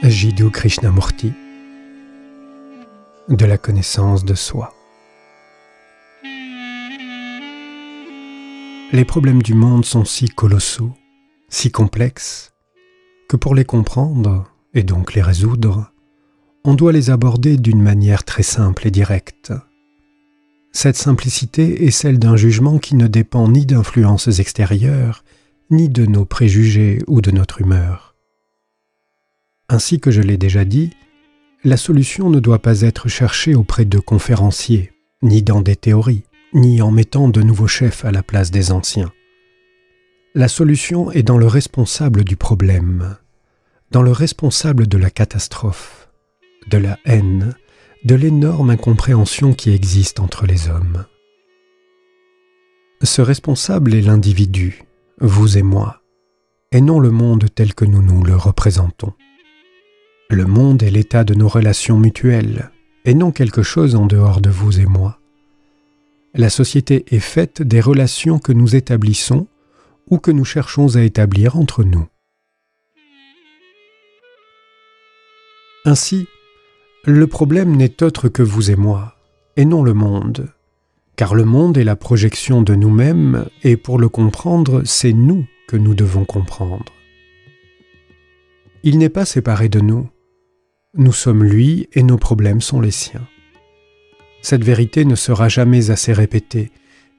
Jiddu Krishnamurti. De la connaissance de soi. Les problèmes du monde sont si colossaux, si complexes, que pour les comprendre, et donc les résoudre, on doit les aborder d'une manière très simple et directe. Cette simplicité est celle d'un jugement qui ne dépend ni d'influences extérieures, ni de nos préjugés ou de notre humeur. Ainsi que je l'ai déjà dit, la solution ne doit pas être cherchée auprès de conférenciers, ni dans des théories, ni en mettant de nouveaux chefs à la place des anciens. La solution est dans le responsable du problème, dans le responsable de la catastrophe, de la haine, de l'énorme incompréhension qui existe entre les hommes. Ce responsable est l'individu, vous et moi, et non le monde tel que nous nous le représentons. Le monde est l'état de nos relations mutuelles, et non quelque chose en dehors de vous et moi. La société est faite des relations que nous établissons ou que nous cherchons à établir entre nous. Ainsi, le problème n'est autre que vous et moi, et non le monde, car le monde est la projection de nous-mêmes, et pour le comprendre, c'est nous que nous devons comprendre. Il n'est pas séparé de nous. Nous sommes lui et nos problèmes sont les siens. Cette vérité ne sera jamais assez répétée,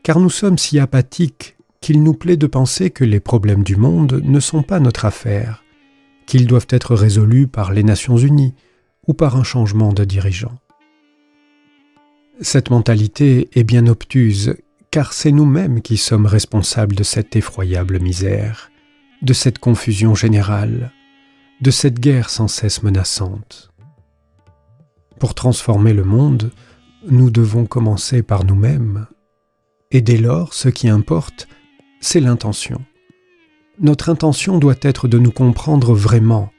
car nous sommes si apathiques qu'il nous plaît de penser que les problèmes du monde ne sont pas notre affaire, qu'ils doivent être résolus par les Nations Unies ou par un changement de dirigeant. Cette mentalité est bien obtuse, car c'est nous-mêmes qui sommes responsables de cette effroyable misère, de cette confusion générale, de cette guerre sans cesse menaçante. Pour transformer le monde, nous devons commencer par nous-mêmes, et dès lors, ce qui importe, c'est l'intention. Notre intention doit être de nous comprendre vraiment,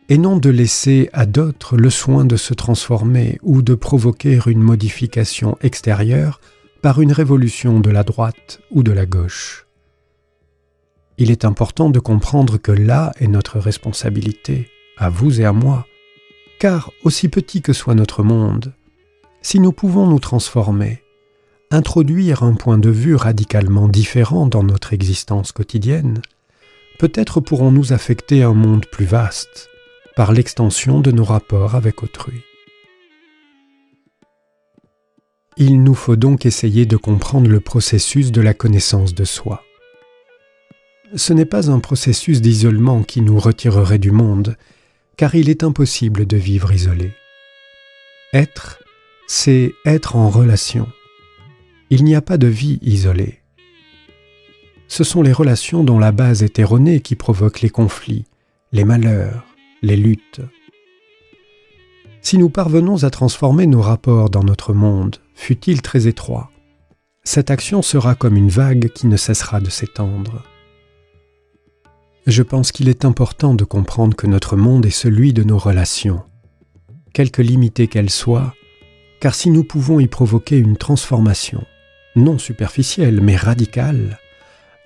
et non de laisser à d'autres le soin de se transformer ou de provoquer une modification extérieure par une révolution de la droite ou de la gauche. Il est important de comprendre que là est notre responsabilité, à vous et à moi, car aussi petit que soit notre monde, si nous pouvons nous transformer, introduire un point de vue radicalement différent dans notre existence quotidienne, peut-être pourrons-nous affecter un monde plus vaste par l'extension de nos rapports avec autrui. Il nous faut donc essayer de comprendre le processus de la connaissance de soi. Ce n'est pas un processus d'isolement qui nous retirerait du monde, car il est impossible de vivre isolé. Être, c'est être en relation. Il n'y a pas de vie isolée. Ce sont les relations dont la base est erronée qui provoquent les conflits, les malheurs, les luttes. Si nous parvenons à transformer nos rapports dans notre monde, fût-il très étroit, cette action sera comme une vague qui ne cessera de s'étendre. Je pense qu'il est important de comprendre que notre monde est celui de nos relations, quelque limitées qu'elles soient, car si nous pouvons y provoquer une transformation, non superficielle mais radicale,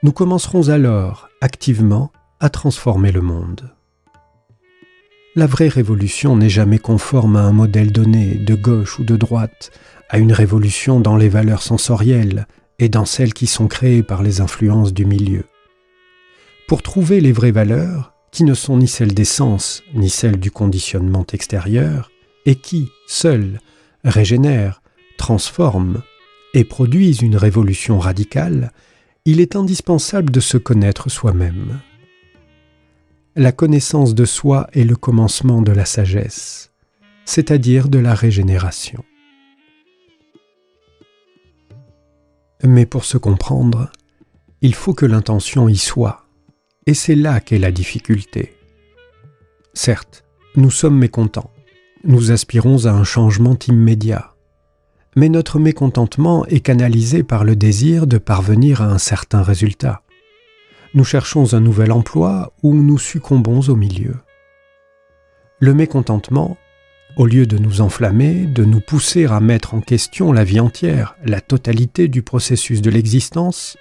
nous commencerons alors, activement, à transformer le monde. La vraie révolution n'est jamais conforme à un modèle donné, de gauche ou de droite, à une révolution dans les valeurs sensorielles et dans celles qui sont créées par les influences du milieu. Pour trouver les vraies valeurs, qui ne sont ni celles des sens, ni celles du conditionnement extérieur, et qui, seules, régénèrent, transforment et produisent une révolution radicale, il est indispensable de se connaître soi-même. La connaissance de soi est le commencement de la sagesse, c'est-à-dire de la régénération. Mais pour se comprendre, il faut que l'intention y soit. Et c'est là qu'est la difficulté. Certes, nous sommes mécontents. Nous aspirons à un changement immédiat. Mais notre mécontentement est canalisé par le désir de parvenir à un certain résultat. Nous cherchons un nouvel emploi ou nous succombons au milieu. Le mécontentement, au lieu de nous enflammer, de nous pousser à mettre en question la vie entière, la totalité du processus de l'existence,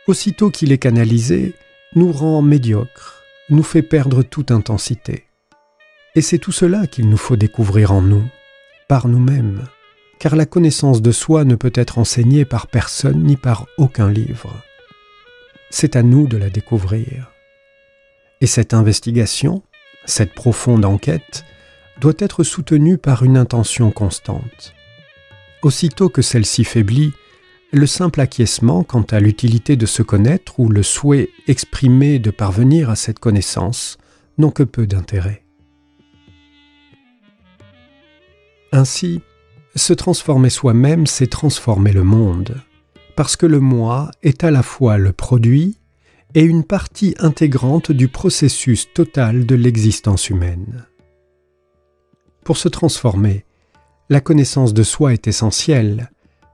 aussitôt qu'il est canalisé, nous rend médiocres, nous fait perdre toute intensité. Et c'est tout cela qu'il nous faut découvrir en nous, par nous-mêmes, car la connaissance de soi ne peut être enseignée par personne ni par aucun livre. C'est à nous de la découvrir. Et cette investigation, cette profonde enquête, doit être soutenue par une intention constante. Aussitôt que celle-ci faiblit, le simple acquiescement quant à l'utilité de se connaître ou le souhait exprimé de parvenir à cette connaissance n'ont que peu d'intérêt. Ainsi, se transformer soi-même, c'est transformer le monde, parce que le moi est à la fois le produit et une partie intégrante du processus total de l'existence humaine. Pour se transformer, la connaissance de soi est essentielle,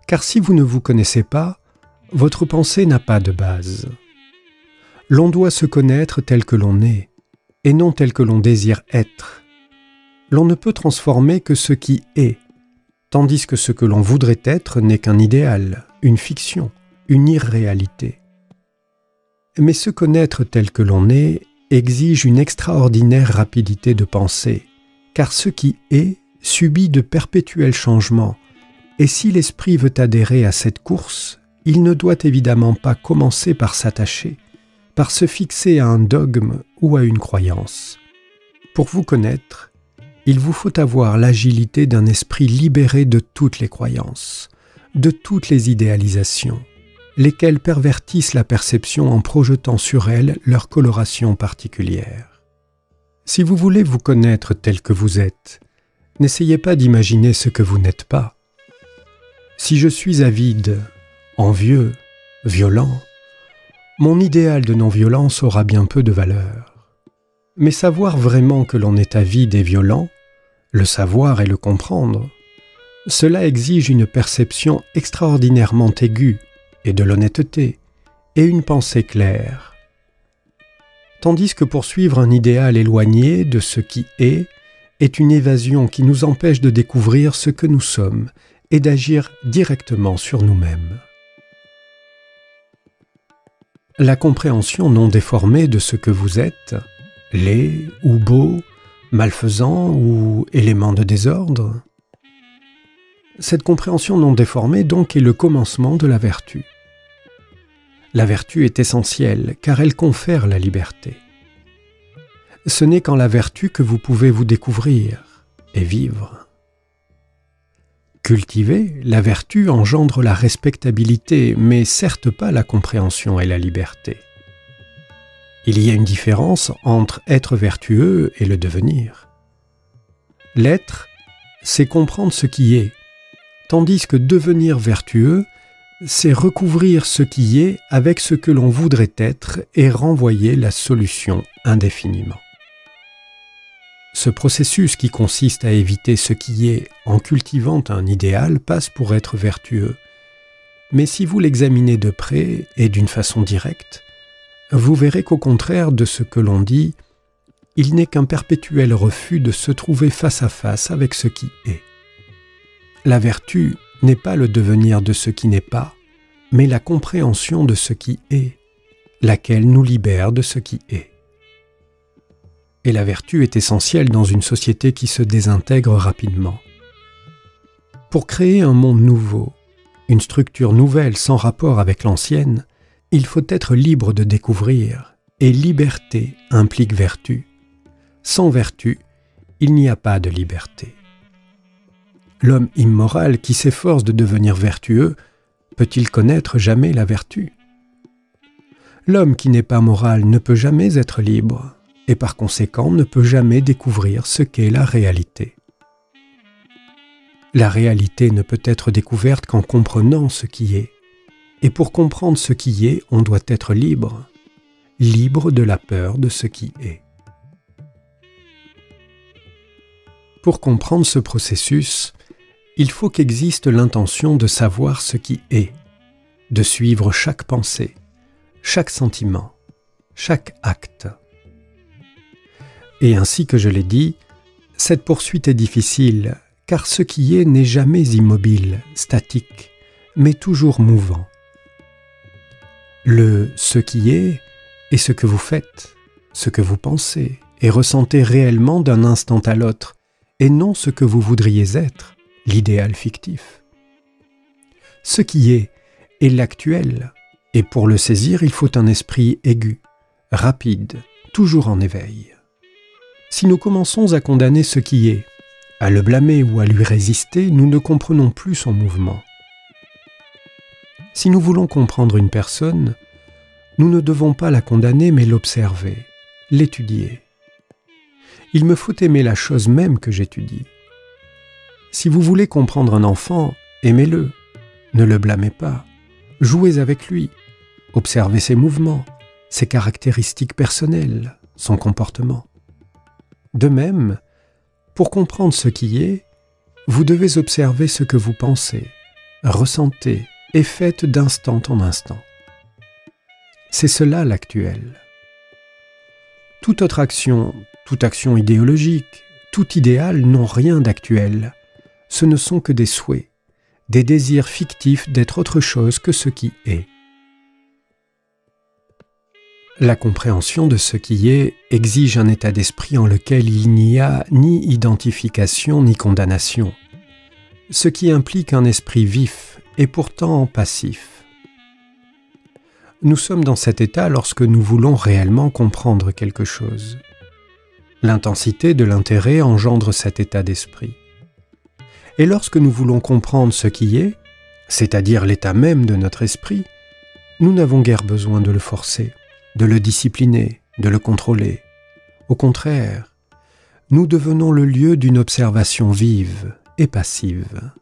car si vous ne vous connaissez pas, votre pensée n'a pas de base. L'on doit se connaître tel que l'on est, et non tel que l'on désire être. L'on ne peut transformer que ce qui est, tandis que ce que l'on voudrait être n'est qu'un idéal, une fiction, une irréalité. Mais se connaître tel que l'on est exige une extraordinaire rapidité de pensée, car ce qui est subit de perpétuels changements, et si l'esprit veut adhérer à cette course, il ne doit évidemment pas commencer par s'attacher, par se fixer à un dogme ou à une croyance. Pour vous connaître, il vous faut avoir l'agilité d'un esprit libéré de toutes les croyances, de toutes les idéalisations, lesquelles pervertissent la perception en projetant sur elle leur coloration particulière. Si vous voulez vous connaître tel que vous êtes, n'essayez pas d'imaginer ce que vous n'êtes pas. Si je suis avide, envieux, violent, mon idéal de non-violence aura bien peu de valeur. Mais savoir vraiment que l'on est avide et violent, le savoir et le comprendre, cela exige une perception extraordinairement aiguë et de l'honnêteté et une pensée claire. Tandis que poursuivre un idéal éloigné de ce qui est une évasion qui nous empêche de découvrir ce que nous sommes et d'agir directement sur nous-mêmes. La compréhension non déformée de ce que vous êtes, laid ou beau, malfaisant ou élément de désordre, cette compréhension non déformée donc est le commencement de la vertu. La vertu est essentielle car elle confère la liberté. Ce n'est qu'en la vertu que vous pouvez vous découvrir et vivre. Cultiver la vertu engendre la respectabilité, mais certes pas la compréhension et la liberté. Il y a une différence entre être vertueux et le devenir. L'être, c'est comprendre ce qui est, tandis que devenir vertueux, c'est recouvrir ce qui est avec ce que l'on voudrait être et renvoyer la solution indéfiniment. Ce processus qui consiste à éviter ce qui est en cultivant un idéal passe pour être vertueux. Mais si vous l'examinez de près et d'une façon directe, vous verrez qu'au contraire de ce que l'on dit, il n'est qu'un perpétuel refus de se trouver face à face avec ce qui est. La vertu n'est pas le devenir de ce qui n'est pas, mais la compréhension de ce qui est, laquelle nous libère de ce qui est. Et la vertu est essentielle dans une société qui se désintègre rapidement. Pour créer un monde nouveau, une structure nouvelle sans rapport avec l'ancienne, il faut être libre de découvrir, et liberté implique vertu. Sans vertu, il n'y a pas de liberté. L'homme immoral qui s'efforce de devenir vertueux, peut-il connaître jamais la vertu? L'homme qui n'est pas moral ne peut jamais être libre, et par conséquent ne peut jamais découvrir ce qu'est la réalité. La réalité ne peut être découverte qu'en comprenant ce qui est, et pour comprendre ce qui est, on doit être libre, libre de la peur de ce qui est. Pour comprendre ce processus, il faut qu'existe l'intention de savoir ce qui est, de suivre chaque pensée, chaque sentiment, chaque acte. Et ainsi que je l'ai dit, cette poursuite est difficile, car ce qui est n'est jamais immobile, statique, mais toujours mouvant. Le « ce qui est » est ce que vous faites, ce que vous pensez et ressentez réellement d'un instant à l'autre, et non ce que vous voudriez être, l'idéal fictif. Ce qui est l'actuel, et pour le saisir, il faut un esprit aigu, rapide, toujours en éveil. Si nous commençons à condamner ce qui est, à le blâmer ou à lui résister, nous ne comprenons plus son mouvement. Si nous voulons comprendre une personne, nous ne devons pas la condamner mais l'observer, l'étudier. Il me faut aimer la chose même que j'étudie. Si vous voulez comprendre un enfant, aimez-le, ne le blâmez pas, jouez avec lui, observez ses mouvements, ses caractéristiques personnelles, son comportement. De même, pour comprendre ce qui est, vous devez observer ce que vous pensez, ressentez et faites d'instant en instant. C'est cela l'actuel. Toute autre action, toute action idéologique, tout idéal n'ont rien d'actuel. Ce ne sont que des souhaits, des désirs fictifs d'être autre chose que ce qui est. La compréhension de ce qui est exige un état d'esprit en lequel il n'y a ni identification ni condamnation, ce qui implique un esprit vif et pourtant passif. Nous sommes dans cet état lorsque nous voulons réellement comprendre quelque chose. L'intensité de l'intérêt engendre cet état d'esprit. Et lorsque nous voulons comprendre ce qui est, c'est-à-dire l'état même de notre esprit, nous n'avons guère besoin de le forcer, de le discipliner, de le contrôler. Au contraire, nous devenons le lieu d'une observation vive et passive.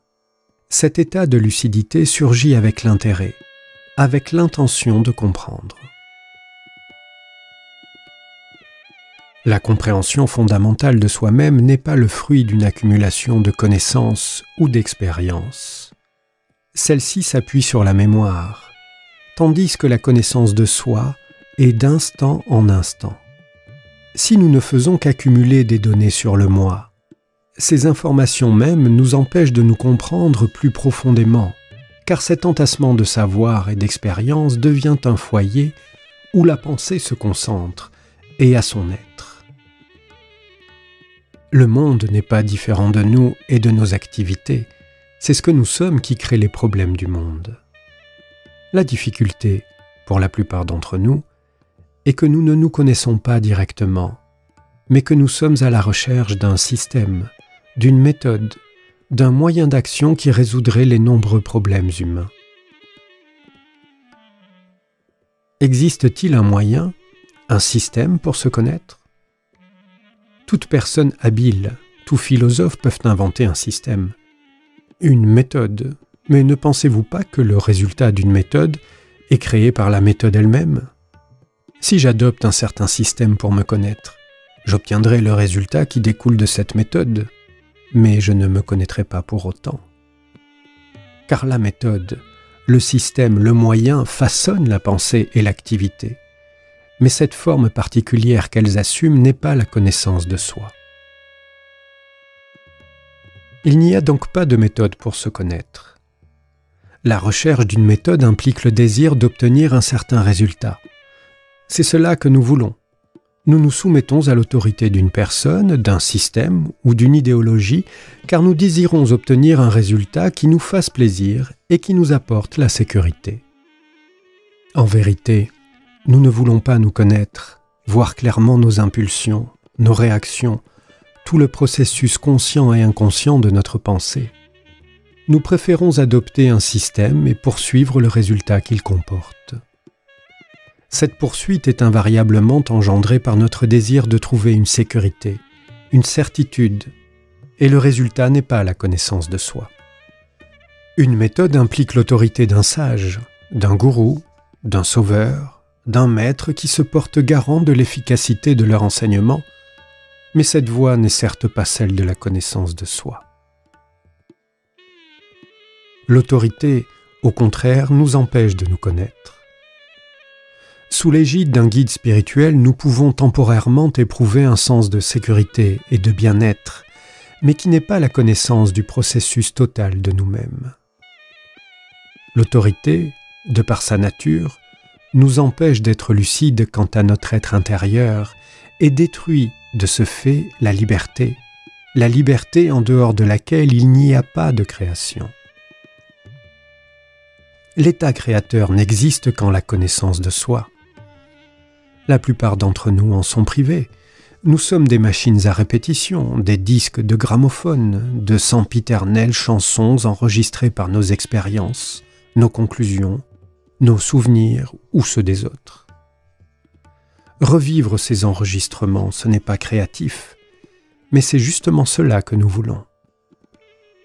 Cet état de lucidité surgit avec l'intérêt, avec l'intention de comprendre. La compréhension fondamentale de soi-même n'est pas le fruit d'une accumulation de connaissances ou d'expériences. Celle-ci s'appuie sur la mémoire, tandis que la connaissance de soi est d'instant en instant. Si nous ne faisons qu'accumuler des données sur le moi, ces informations mêmes nous empêchent de nous comprendre plus profondément, car cet entassement de savoir et d'expérience devient un foyer où la pensée se concentre et a son être. Le monde n'est pas différent de nous et de nos activités, c'est ce que nous sommes qui crée les problèmes du monde. La difficulté, pour la plupart d'entre nous, est que nous ne nous connaissons pas directement, mais que nous sommes à la recherche d'un système, d'une méthode, d'un moyen d'action qui résoudrait les nombreux problèmes humains. Existe-t-il un moyen, un système pour se connaître ? Toute personne habile, tout philosophe peuvent inventer un système, une méthode, mais ne pensez-vous pas que le résultat d'une méthode est créé par la méthode elle-même ? Si j'adopte un certain système pour me connaître, j'obtiendrai le résultat qui découle de cette méthode, mais je ne me connaîtrai pas pour autant. Car la méthode, le système, le moyen façonnent la pensée et l'activité, mais cette forme particulière qu'elles assument n'est pas la connaissance de soi. Il n'y a donc pas de méthode pour se connaître. La recherche d'une méthode implique le désir d'obtenir un certain résultat. C'est cela que nous voulons. Nous nous soumettons à l'autorité d'une personne, d'un système ou d'une idéologie, car nous désirons obtenir un résultat qui nous fasse plaisir et qui nous apporte la sécurité. En vérité, nous ne voulons pas nous connaître, voir clairement nos impulsions, nos réactions, tout le processus conscient et inconscient de notre pensée. Nous préférons adopter un système et poursuivre le résultat qu'il comporte. Cette poursuite est invariablement engendrée par notre désir de trouver une sécurité, une certitude, et le résultat n'est pas la connaissance de soi. Une méthode implique l'autorité d'un sage, d'un gourou, d'un sauveur, d'un maître qui se porte garant de l'efficacité de leur enseignement, mais cette voie n'est certes pas celle de la connaissance de soi. L'autorité, au contraire, nous empêche de nous connaître. Sous l'égide d'un guide spirituel, nous pouvons temporairement éprouver un sens de sécurité et de bien-être, mais qui n'est pas la connaissance du processus total de nous-mêmes. L'autorité, de par sa nature, nous empêche d'être lucide quant à notre être intérieur et détruit de ce fait la liberté en dehors de laquelle il n'y a pas de création. L'état créateur n'existe qu'en la connaissance de soi. La plupart d'entre nous en sont privés. Nous sommes des machines à répétition, des disques de gramophone, de sempiternelles chansons enregistrées par nos expériences, nos conclusions, nos souvenirs ou ceux des autres. Revivre ces enregistrements, ce n'est pas créatif, mais c'est justement cela que nous voulons.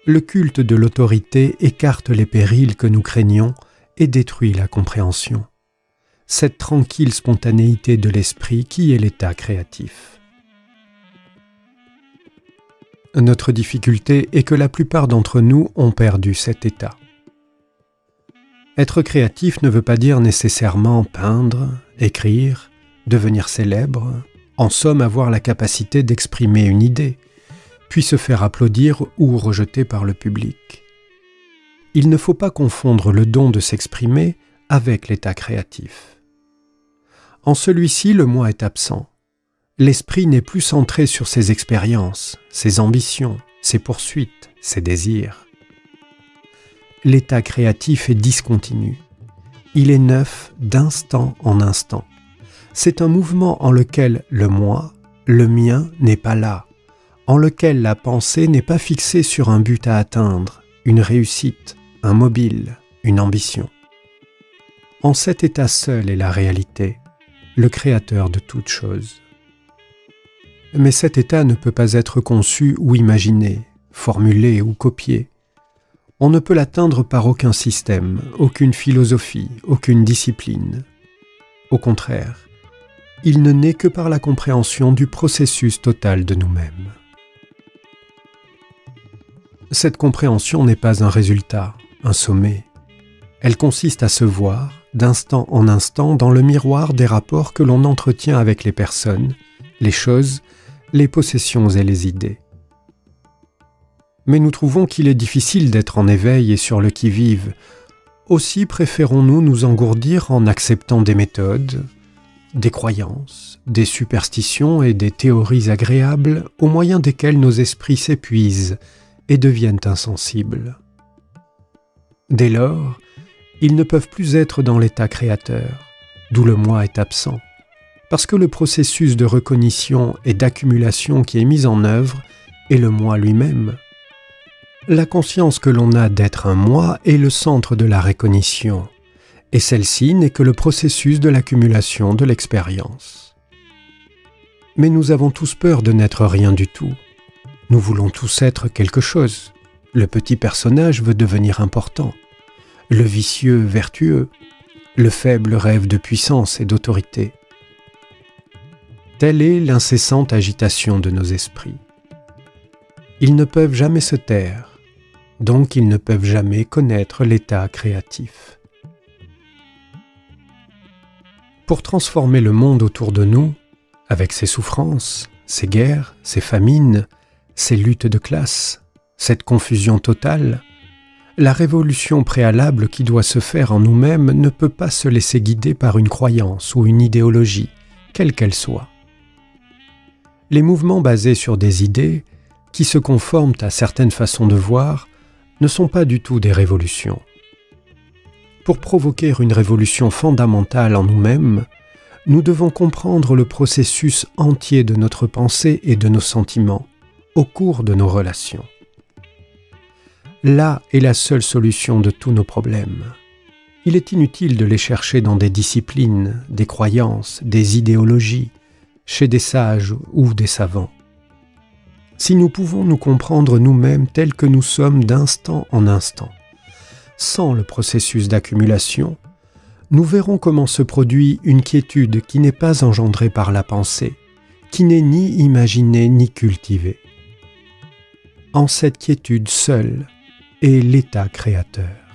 Le culte de l'autorité écarte les périls que nous craignons et détruit la compréhension. Cette tranquille spontanéité de l'esprit qui est l'état créatif. Notre difficulté est que la plupart d'entre nous ont perdu cet état. Être créatif ne veut pas dire nécessairement peindre, écrire, devenir célèbre, en somme avoir la capacité d'exprimer une idée, puis se faire applaudir ou rejeter par le public. Il ne faut pas confondre le don de s'exprimer avec l'état créatif. En celui-ci, le moi est absent. L'esprit n'est plus centré sur ses expériences, ses ambitions, ses poursuites, ses désirs. L'état créatif est discontinu. Il est neuf d'instant en instant. C'est un mouvement en lequel le moi, le mien, n'est pas là, en lequel la pensée n'est pas fixée sur un but à atteindre, une réussite, un mobile, une ambition. En cet état seul est la réalité, le créateur de toutes choses. Mais cet état ne peut pas être conçu ou imaginé, formulé ou copié. On ne peut l'atteindre par aucun système, aucune philosophie, aucune discipline. Au contraire, il ne naît que par la compréhension du processus total de nous-mêmes. Cette compréhension n'est pas un résultat, un sommet. Elle consiste à se voir, d'instant en instant, dans le miroir des rapports que l'on entretient avec les personnes, les choses, les possessions et les idées. Mais nous trouvons qu'il est difficile d'être en éveil et sur le qui-vive. Aussi préférons-nous nous engourdir en acceptant des méthodes, des croyances, des superstitions et des théories agréables au moyen desquelles nos esprits s'épuisent et deviennent insensibles. Dès lors, ils ne peuvent plus être dans l'état créateur, d'où le moi est absent, parce que le processus de recognition et d'accumulation qui est mis en œuvre est le moi lui-même. La conscience que l'on a d'être un moi est le centre de la recognition, et celle-ci n'est que le processus de l'accumulation de l'expérience. Mais nous avons tous peur de n'être rien du tout. Nous voulons tous être quelque chose. Le petit personnage veut devenir important, le vicieux vertueux, le faible rêve de puissance et d'autorité. Telle est l'incessante agitation de nos esprits. Ils ne peuvent jamais se taire, donc ils ne peuvent jamais connaître l'état créatif. Pour transformer le monde autour de nous, avec ses souffrances, ses guerres, ses famines, ses luttes de classe, cette confusion totale, la révolution préalable qui doit se faire en nous-mêmes ne peut pas se laisser guider par une croyance ou une idéologie, quelle qu'elle soit. Les mouvements basés sur des idées, qui se conforment à certaines façons de voir, ne sont pas du tout des révolutions. Pour provoquer une révolution fondamentale en nous-mêmes, nous devons comprendre le processus entier de notre pensée et de nos sentiments, au cours de nos relations. Là est la seule solution de tous nos problèmes. Il est inutile de les chercher dans des disciplines, des croyances, des idéologies, chez des sages ou des savants. Si nous pouvons nous comprendre nous-mêmes tels que nous sommes d'instant en instant, sans le processus d'accumulation, nous verrons comment se produit une quiétude qui n'est pas engendrée par la pensée, qui n'est ni imaginée ni cultivée. En cette quiétude seule est l'état créateur.